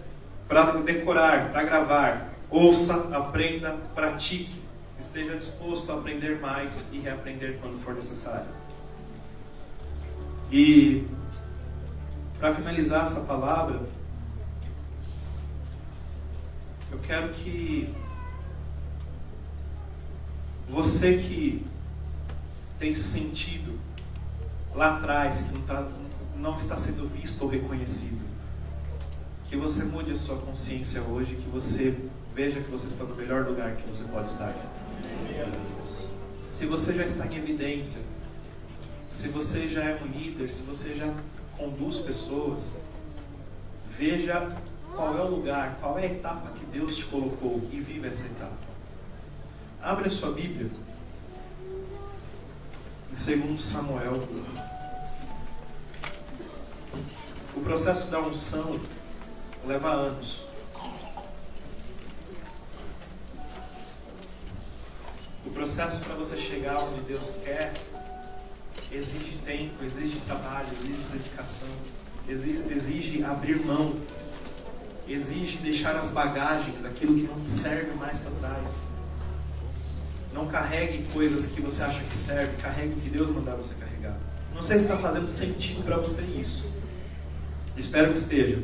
para decorar, para gravar. Ouça, aprenda, pratique. Esteja disposto a aprender mais e reaprender quando for necessário. E para finalizar essa palavra, eu quero que você que tem se sentido lá atrás, que não está sendo visto ou reconhecido, que você mude a sua consciência hoje, que você veja que você está no melhor lugar que você pode estar. Se você já está em evidência, se você já é um líder, se você já conduz pessoas, veja qual é o lugar, qual é a etapa que Deus te colocou e viva essa etapa. Abre a sua Bíblia em 2 Samuel. O processo da unção leva anos. O processo para você chegar onde Deus quer exige tempo, exige trabalho, exige dedicação, exige abrir mão, exige deixar as bagagens, aquilo que não te serve mais para trás. Não carregue coisas que você acha que serve, carregue o que Deus mandar você carregar. Não sei se está fazendo sentido para você isso. Espero que esteja.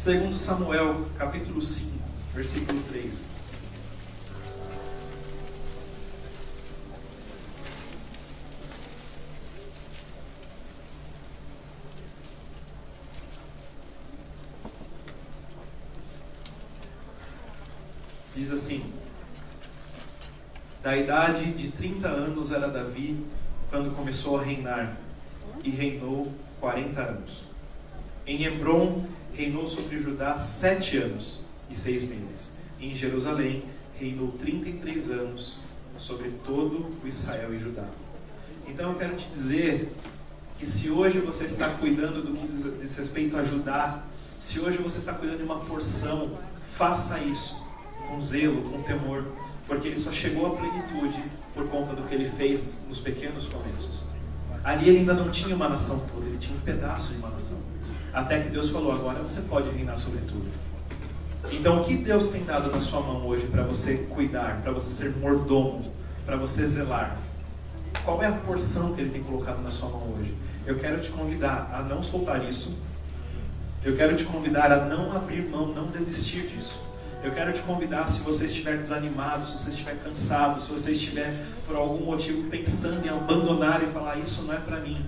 2 Samuel, capítulo 5, versículo 3. Diz assim: da idade de 30 anos era Davi quando começou a reinar, e reinou 40 anos. Em Hebrom reinou sobre Judá 7 anos e 6 meses. E em Jerusalém reinou 33 anos sobre todo o Israel e Judá. Então eu quero te dizer que se hoje você está cuidando do que diz respeito a Judá, se hoje você está cuidando de uma porção, faça isso com zelo, com temor, porque ele só chegou à plenitude por conta do que ele fez nos pequenos começos. Ali ele ainda não tinha uma nação toda, ele tinha um pedaço de uma nação. Até que Deus falou: agora você pode reinar sobre tudo. Então o que Deus tem dado na sua mão hoje para você cuidar, para você ser mordomo, para você zelar? Qual é a porção que ele tem colocado na sua mão hoje? Eu quero te convidar a não soltar isso. Eu quero te convidar a não abrir mão, não desistir disso. Eu quero te convidar, se você estiver desanimado, se você estiver cansado, se você estiver por algum motivo pensando em abandonar e falar: isso não é para mim.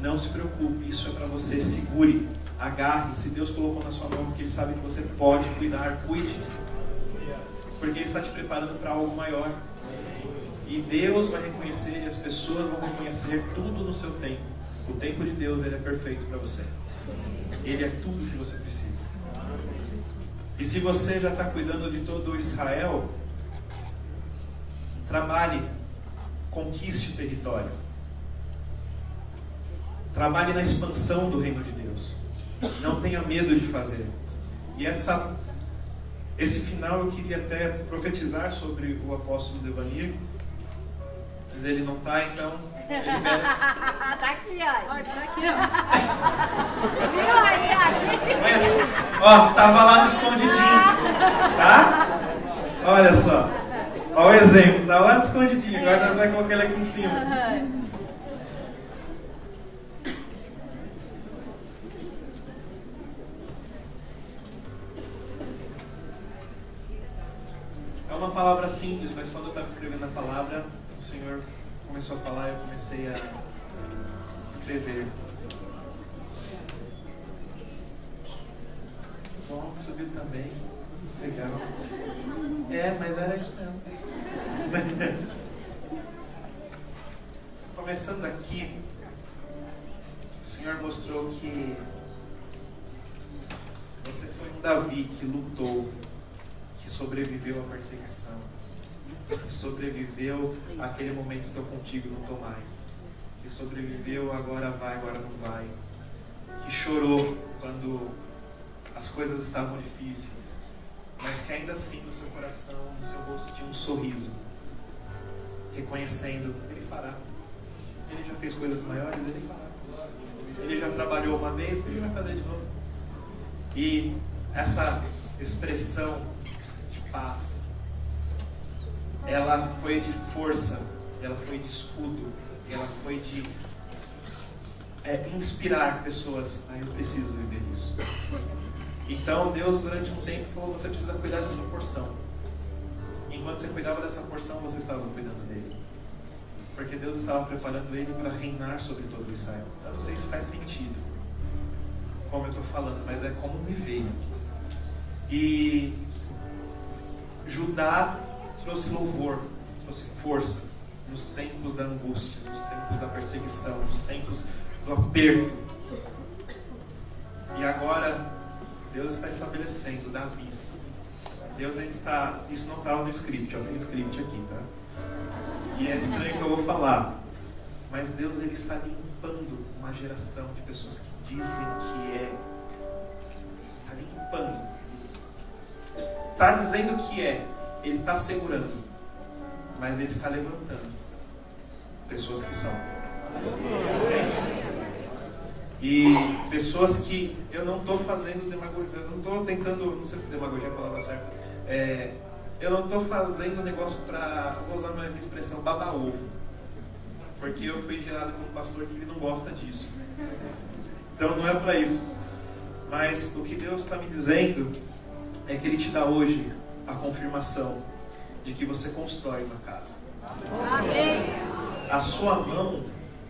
Não se preocupe, isso é para você. Segure, agarre. Se Deus colocou na sua mão, porque Ele sabe que você pode cuidar, cuide. Porque Ele está te preparando para algo maior. E Deus vai reconhecer, e as pessoas vão reconhecer tudo no seu tempo. O tempo de Deus, ele é perfeito para você. Ele é tudo que você precisa. E se você já está cuidando de todo o Israel, trabalhe, conquiste o território. Trabalhe na expansão do reino de Deus. Não tenha medo de fazer. E esse final eu queria até profetizar sobre o apóstolo Devanir, mas ele não está, então ele pede. Tá aqui, ó. Tá aqui, ó. Viu aí, aqui? Ó, tava lá no escondidinho, tá? Olha só. Ó o exemplo, tava lá no escondidinho, agora nós vamos colocar ele aqui em cima. É uma palavra simples, mas quando eu estava escrevendo a palavra, o Senhor começou a falar e eu comecei a escrever. Bom, subiu também. Legal. É, mas era isso mesmo. Começando aqui, o Senhor mostrou que você foi um Davi que lutou, que sobreviveu à perseguição, que sobreviveu àquele momento estou contigo, não estou mais, que sobreviveu agora vai, agora não vai, que chorou quando as coisas estavam difíceis, mas que ainda assim no seu coração, no seu rosto tinha um sorriso, reconhecendo: Ele fará. Ele já fez coisas maiores, Ele fará. Ele já trabalhou uma vez, Ele vai fazer de novo. E essa expressão de paz, ela foi de força, ela foi de escudo, ela foi de inspirar pessoas. Eu preciso viver isso. Então Deus durante um tempo falou, você precisa cuidar dessa porção. Enquanto você cuidava dessa porção, você estava cuidando dele. Porque Deus estava preparando ele para reinar sobre todo Israel. Eu não sei se faz sentido como eu estou falando, mas é como me veio. E Judá trouxe louvor, trouxe força nos tempos da angústia, nos tempos da perseguição, nos tempos do aperto. E agora Deus está estabelecendo Davi. Deus ele está... Isso não estava no script, eu tenho script aqui, tá? E é estranho que eu vou falar, mas Deus ele está limpando uma geração de pessoas que dizem que é. Está limpando. Está dizendo que é. Ele está segurando, mas ele está levantando pessoas que são. E pessoas que eu não estou fazendo demagogia, eu não estou tentando, não sei se demagogia é a palavra certa, eu não estou fazendo negócio para, vou usar uma expressão, babar ovo, porque eu fui gerado com um pastor que ele não gosta disso, então não é para isso. Mas o que Deus está me dizendo é que Ele te dá hoje a confirmação de que você constrói uma casa. Amém. A sua mão,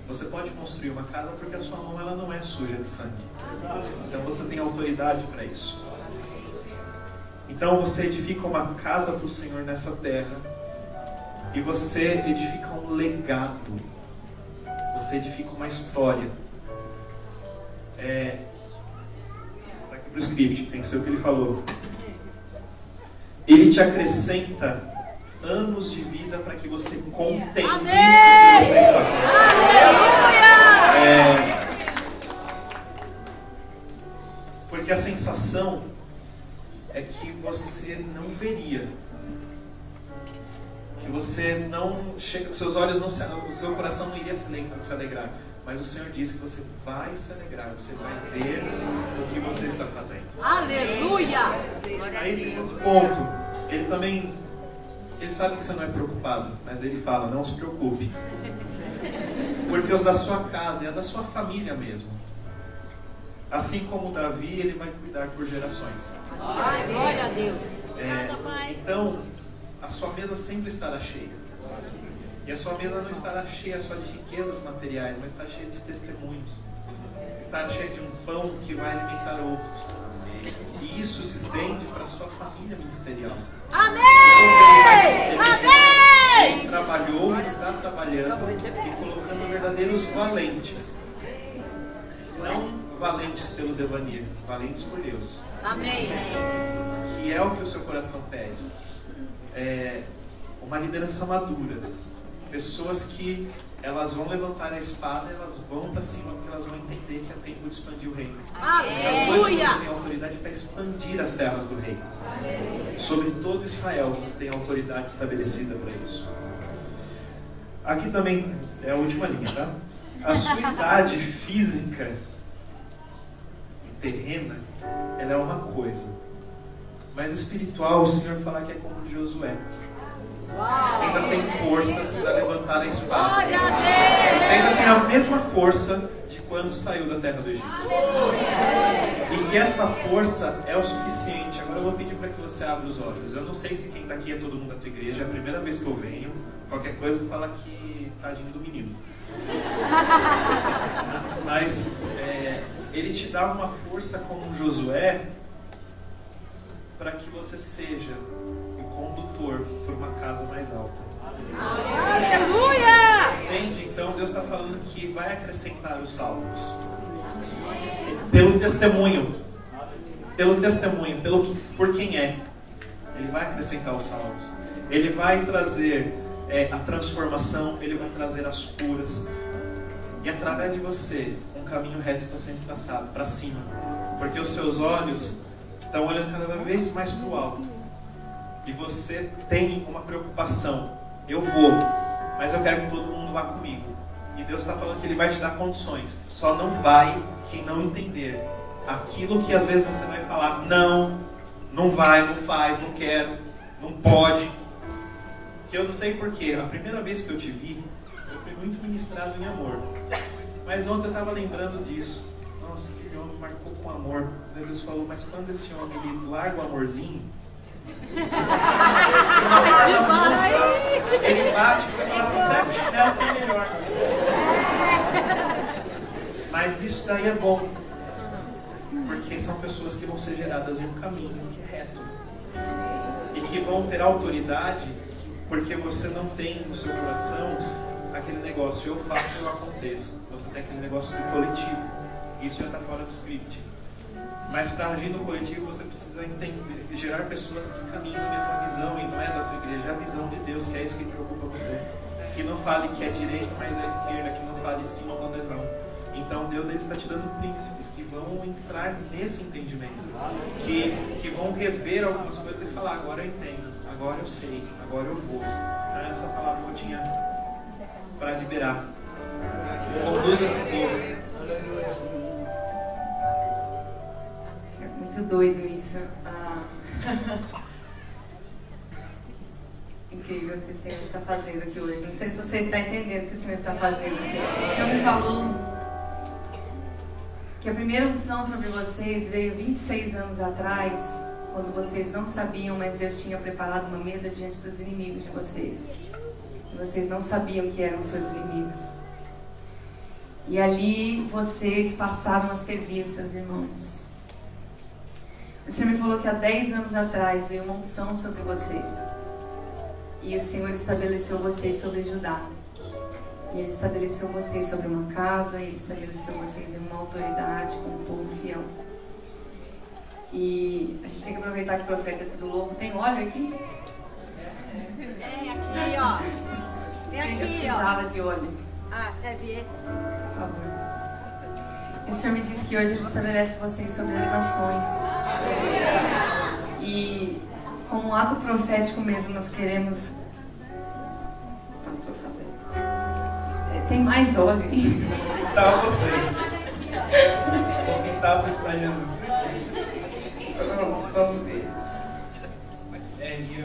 você pode construir uma casa porque a sua mão ela não é suja de sangue. Então você tem autoridade para isso. Então você edifica uma casa para o Senhor nessa terra. E você edifica um legado. Você edifica uma história. Está aqui para o script, tem que ser o que ele falou. Ele te acrescenta anos de vida para que você contemple o que você está construindo. Porque a sensação é que você não veria, que você não chega, seus olhos não se, o seu coração não iria se alegrar, mas o Senhor disse que você vai se alegrar, você vai ver o que você está fazendo. Aleluia! Aí tem outro ponto, ele sabe que você não é preocupado, mas ele fala, não se preocupe, porque os da sua casa e a da sua família mesmo, assim como Davi, ele vai cuidar por gerações. Ai, glória a Deus. Então, a sua mesa sempre estará cheia. E a sua mesa não estará cheia só de riquezas materiais, mas estará cheia de testemunhos. Estará cheia de um pão que vai alimentar outros. E isso se estende para a sua família ministerial. Amém! Amém! Ele trabalhou, está trabalhando e colocando verdadeiros valentes. Não valentes pelo devaneio, valentes por Deus. Amém. Que é o que o seu coração pede. Uma liderança madura. Pessoas que elas vão levantar a espada, elas vão para cima, porque elas vão entender que é tempo de expandir o reino. Então hoje você tem autoridade para expandir as terras do reino. Sobre todo Israel você tem autoridade estabelecida para isso. Aqui também é a última linha, tá? A sua idade física e terrena, ela é uma coisa. Mas espiritual, o Senhor fala que é como de Josué. Ainda tem forças para levantar a espada. Ainda tem a mesma força de quando saiu da terra do Egito. E que essa força é o suficiente. Agora eu vou pedir para que você abra os olhos. Eu não sei se quem está aqui é todo mundo da tua igreja. É a primeira vez que eu venho. Qualquer coisa fala que tadinho do menino. Mas ele te dá uma força como Josué para que você seja o condutor por uma casa mais alta. Aleluia! Entende? Então Deus está falando que vai acrescentar os salmos. Pelo testemunho, por quem é. Ele vai acrescentar os salmos. Ele vai trazer a transformação, ele vai trazer as curas. E através de você, um caminho reto está sendo traçado para cima. Porque os seus olhos estão olhando cada vez mais para o alto. E você tem uma preocupação. Eu vou, mas eu quero que todo mundo vá comigo. E Deus está falando que Ele vai te dar condições. Só não vai quem não entender aquilo que às vezes você vai falar, não, não vai, não faz, não quero, não pode. Que eu não sei porquê, a primeira vez que eu te vi, eu fui muito ministrado em amor. Mas ontem eu estava lembrando disso. Nossa, aquele homem marcou com amor. Deus falou, mas quando esse homem ele larga o amorzinho, ele bate e você fala assim, pega o chinelo que é melhor. Mas isso daí é bom, porque são pessoas que vão ser geradas em um caminho que é reto e que vão ter autoridade, porque você não tem no seu coração aquele negócio, eu faço, eu aconteço. Você tem aquele negócio do coletivo. Isso já está fora do script. Mas para agir no coletivo você precisa entender, gerar pessoas que caminham na mesma visão, e não é da tua igreja, é a visão de Deus, que é isso que preocupa você. Que não fale que é direita, mas é esquerda, que não fale cima ou não. Então Deus ele está te dando príncipes que vão entrar nesse entendimento, que vão rever algumas coisas e falar, agora eu entendo, agora eu sei, agora eu vou. Então, essa palavra que eu tinha para liberar. Conduz esse povo. Muito doido isso. Incrível o que o Senhor está fazendo aqui hoje. Não sei se você está entendendo o que o Senhor está fazendo aqui. O Senhor me falou que a primeira unção sobre vocês veio 26 anos atrás, quando vocês não sabiam, mas Deus tinha preparado uma mesa diante dos inimigos de vocês. E vocês não sabiam que eram seus inimigos. E ali vocês passaram a servir os seus irmãos. O Senhor me falou que há 10 anos atrás veio uma unção sobre vocês. E o Senhor estabeleceu vocês sobre Judá. E Ele estabeleceu vocês sobre uma casa. E Ele estabeleceu vocês em uma autoridade como um povo fiel. E a gente tem que aproveitar que o profeta é tudo louco. Tem óleo aqui? Tem aqui, ó. Tem Quem que aqui, precisava ó. de óleo? Ah, serve esse sim. Por favor. E o Senhor me disse que hoje Ele estabelece vocês sobre as nações. E como um ato profético mesmo, nós queremos... Pastor, faça isso. Tem mais óleo aí. Pintar vocês. Vou pintar vocês para Jesus. Vamos ver.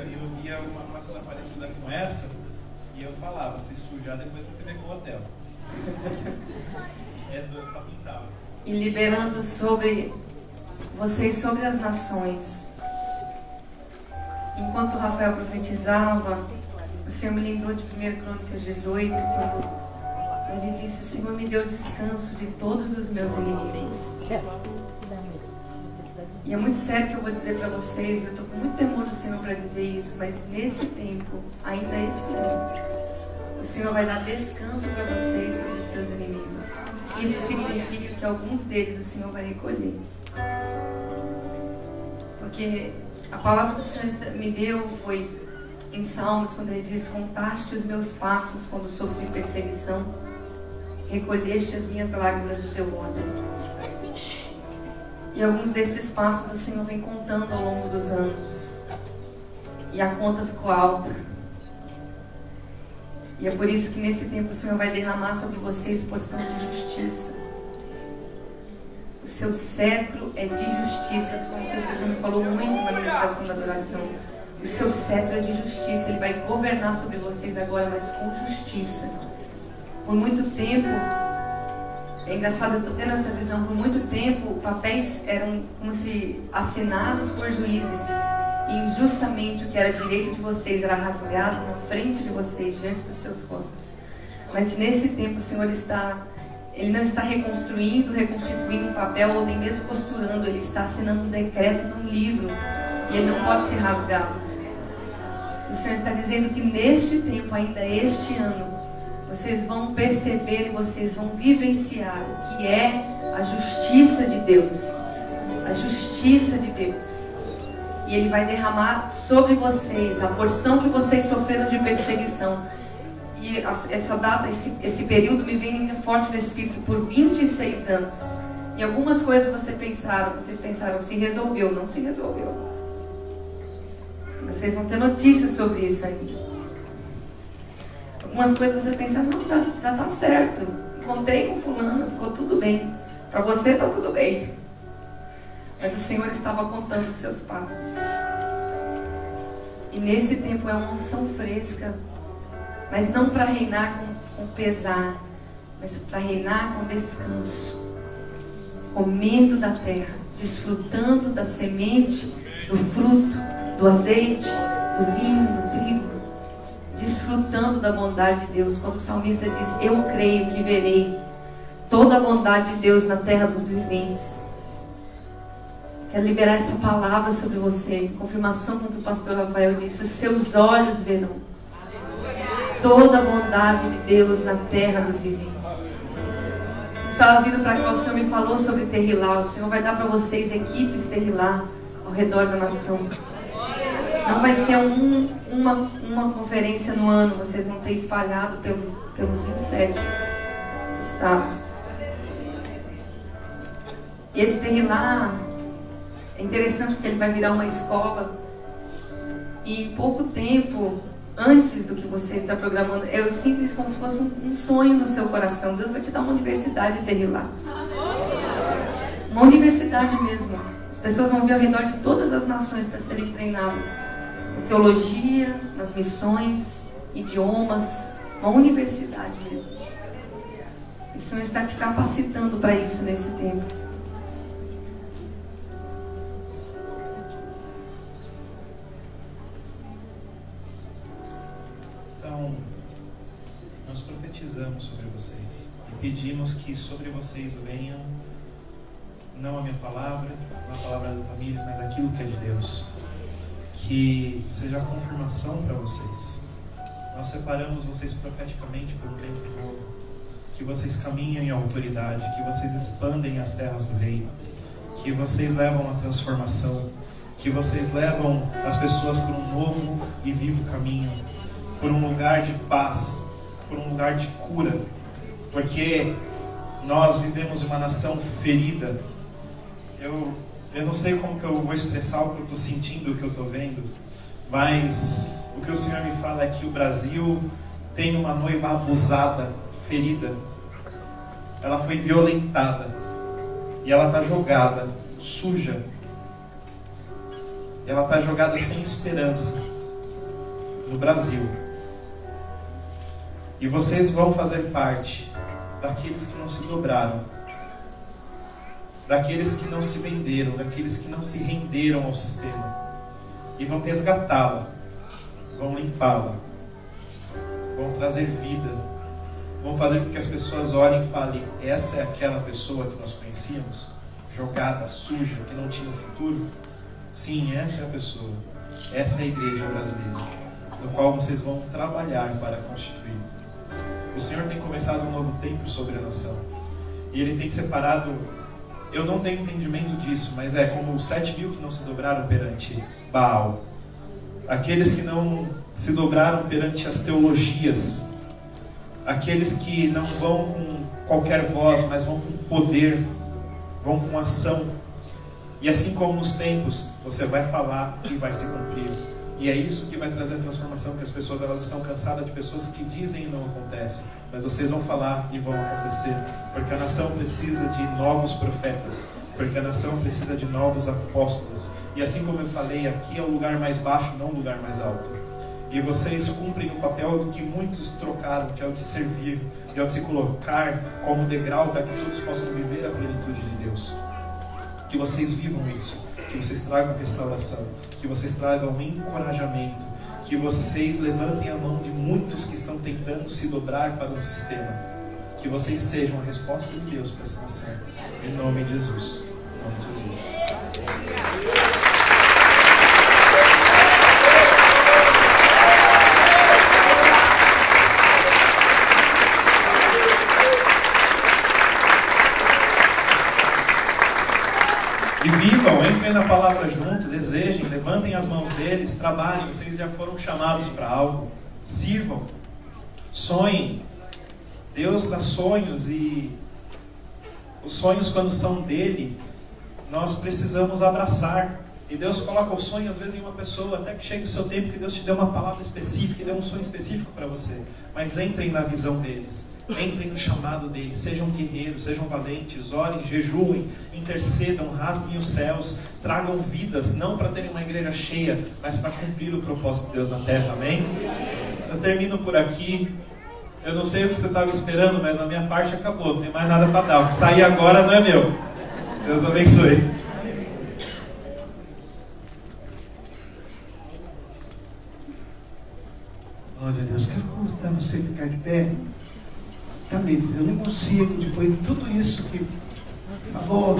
Eu via uma passada parecida com essa e eu falava, se sujar depois você vem com o hotel. É para pintar. E liberando sobre vocês, sobre as nações. Enquanto Rafael profetizava, o Senhor me lembrou de 1 Crônicas 18, quando ele disse, o Senhor me deu descanso de todos os meus inimigos. E é muito sério que eu vou dizer para vocês, eu estou com muito temor do Senhor para dizer isso, mas nesse tempo, ainda esse ano, o Senhor vai dar descanso para vocês sobre os seus inimigos. Isso significa que alguns deles o Senhor vai recolher. Porque a palavra que o Senhor me deu foi em Salmos, quando ele diz, contaste os meus passos quando sofri perseguição, recolheste as minhas lágrimas do teu odre. E alguns desses passos o Senhor vem contando ao longo dos anos. E a conta ficou alta. E é por isso que nesse tempo o Senhor vai derramar sobre vocês porção de justiça. O seu cetro é de justiça, como o Senhor me falou muito na ministração da adoração. O seu cetro é de justiça, Ele vai governar sobre vocês agora, mas com justiça. Por muito tempo, é engraçado, eu estou tendo essa visão, por muito tempo, papéis eram como se assinados por juízes. E injustamente o que era direito de vocês era rasgado na frente de vocês, diante dos seus rostos. Mas nesse tempo o Senhor Ele não está reconstruindo, reconstituindo um papel ou nem mesmo costurando. Ele está assinando um decreto num livro e ele não pode ser rasgado. O Senhor está dizendo que neste tempo, ainda este ano, vocês vão perceber e vocês vão vivenciar o que é a justiça de Deus. A justiça de Deus. E Ele vai derramar sobre vocês a porção que vocês sofreram de perseguição. E essa data, esse período me vem forte no Espírito por 26 anos. E algumas coisas vocês pensaram, se resolveu. Não se resolveu. Vocês vão ter notícias sobre isso ainda. Algumas coisas você pensa, não, já tá certo. Encontrei com fulano, ficou tudo bem. Para você tá tudo bem. mas o Senhor estava contando os seus passos. E nesse tempo é uma unção fresca, mas não para reinar com pesar, mas para reinar com descanso, comendo da terra, desfrutando da semente, do fruto, do azeite, do vinho, do trigo, desfrutando da bondade de Deus. Quando o salmista diz: eu creio que verei toda a bondade de Deus na terra dos viventes. Quero liberar essa palavra sobre você, confirmação com o que o pastor Rafael disse: os seus olhos verão toda a bondade de Deus na terra dos viventes. Estava vindo para cá, o Senhor me falou sobre Terrilá. O Senhor vai dar para vocês equipes Terrilá ao redor da nação. Não vai ser uma conferência no ano, vocês vão ter espalhado pelos 27 estados. E esse Terrilá é interessante porque ele vai virar uma escola. E em pouco tempo, antes do que você está programando, eu sinto isso como se fosse um sonho no seu coração. Deus vai te dar uma universidade de Terrilá. Uma universidade mesmo. As pessoas vão vir ao redor de todas as nações para serem treinadas em teologia, nas missões, idiomas. Uma universidade mesmo. E o Senhor está te capacitando para isso nesse tempo. Então, nós profetizamos sobre vocês e pedimos que sobre vocês venham não a minha palavra, não a palavra do Tamires, mas aquilo que é de Deus. Que seja a confirmação para vocês. Nós separamos vocês profeticamente por um tempo novo. Que vocês caminhem em autoridade, que vocês expandem as terras do reino, que vocês levam a transformação, que vocês levam as pessoas por um novo e vivo caminho, por um lugar de paz, por um lugar de cura, porque nós vivemos uma nação ferida. Eu não sei como que eu vou expressar o que eu estou sentindo, o que eu estou vendo, mas o que o Senhor me fala é que o Brasil tem uma noiva abusada, ferida. Ela foi violentada e ela está jogada, suja. Ela está jogada sem esperança no Brasil. E vocês vão fazer parte daqueles que não se dobraram, daqueles que não se venderam, daqueles que não se renderam ao sistema, e vão resgatá-la, vão limpá-la, vão trazer vida, vão fazer com que as pessoas olhem e falem: essa é aquela pessoa que nós conhecíamos, jogada, suja, que não tinha um futuro? Sim, essa é a pessoa, essa é a igreja brasileira, no qual vocês vão trabalhar para constituir. O Senhor tem começado um novo tempo sobre a nação, e Ele tem separado. Eu não tenho entendimento disso, mas é como os 7.000 que não se dobraram perante Baal. Aqueles que não se dobraram perante as teologias. Aqueles que não vão com qualquer voz, mas vão com poder, vão com ação. E assim como nos tempos, você vai falar e vai se cumprir. E é isso que vai trazer a transformação, que as pessoas elas estão cansadas de pessoas que dizem e não acontece. Mas vocês vão falar e vão acontecer. Porque a nação precisa de novos profetas. Porque a nação precisa de novos apóstolos. E assim como eu falei, aqui é o lugar mais baixo, não o lugar mais alto. E vocês cumprem o papel do que muitos trocaram, que é o de servir, que é o de se colocar como degrau para que todos possam viver a plenitude de Deus. Que vocês vivam isso, que vocês tragam restauração, que vocês tragam encorajamento, que vocês levantem a mão de muitos que estão tentando se dobrar para um sistema. Que vocês sejam a resposta de Deus para essa nação. Em nome de Jesus. Em nome de Jesus. E vivam, entrem na palavra junto, desejem, levantem as mãos deles, trabalhem, vocês já foram chamados para algo. Sirvam, sonhem. Deus dá sonhos e os sonhos, quando são dele, nós precisamos abraçar. E Deus coloca o sonho às vezes em uma pessoa, até que chegue o seu tempo que Deus te dê uma palavra específica, dê um sonho específico para você. Mas entrem na visão deles, Entrem no chamado dele, sejam guerreiros, sejam valentes, orem, jejuem, intercedam, rasguem os céus, tragam vidas, não para terem uma igreja cheia, mas para cumprir o propósito de Deus na terra, amém? Eu termino por aqui. Eu não sei o que você estava esperando, mas a minha parte acabou, não tem mais nada para dar. O que sair agora não é meu. Deus abençoe. Glória a Deus. Quero convidar você a ficar de pé. Tamires, eu não consigo, depois de tudo isso que falou,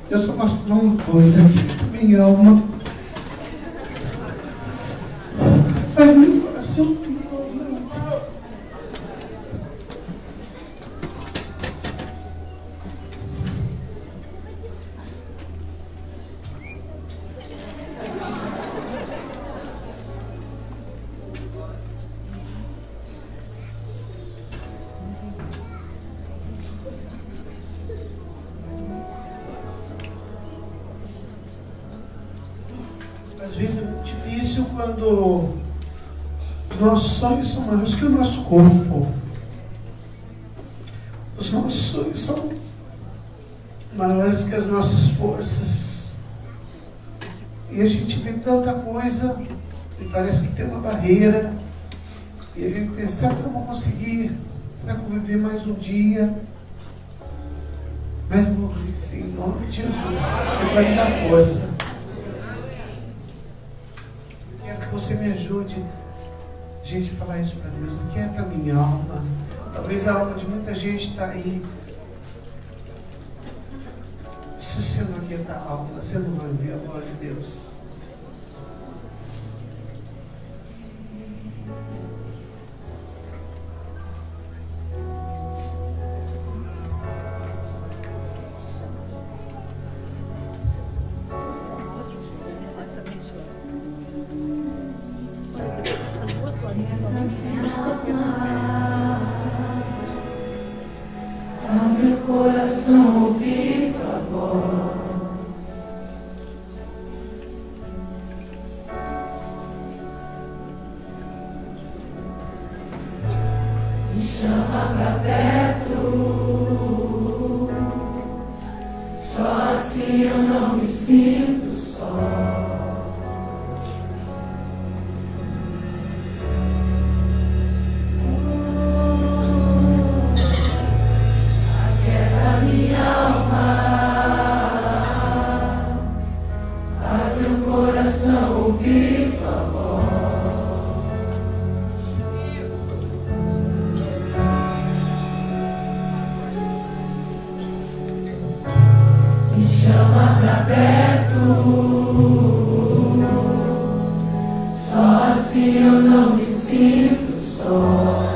eu só posso falar uma coisa aqui. Minha alma faz meu coração ficar. Às vezes é muito difícil quando os nossos sonhos são maiores que o nosso corpo. Os nossos sonhos são maiores que as nossas forças. E a gente vê tanta coisa e parece que tem uma barreira. E a gente pensa, será que eu vou conseguir? Será que eu vou viver mais um dia? Mas eu vou vencer em nome de Jesus. Ele vai me dar força. Que você me ajude, gente, a falar isso para Deus. Aquieta a minha alma. Talvez a alma de muita gente está aí. Se você não aquietar a alma, você não vai ouvir a voz de Deus. Faz meu coração ouvir tua voz. Me chama pra perto. Só assim eu não me sinto só. Ouvir tua voz. Me chama pra perto. Só assim eu não me sinto só.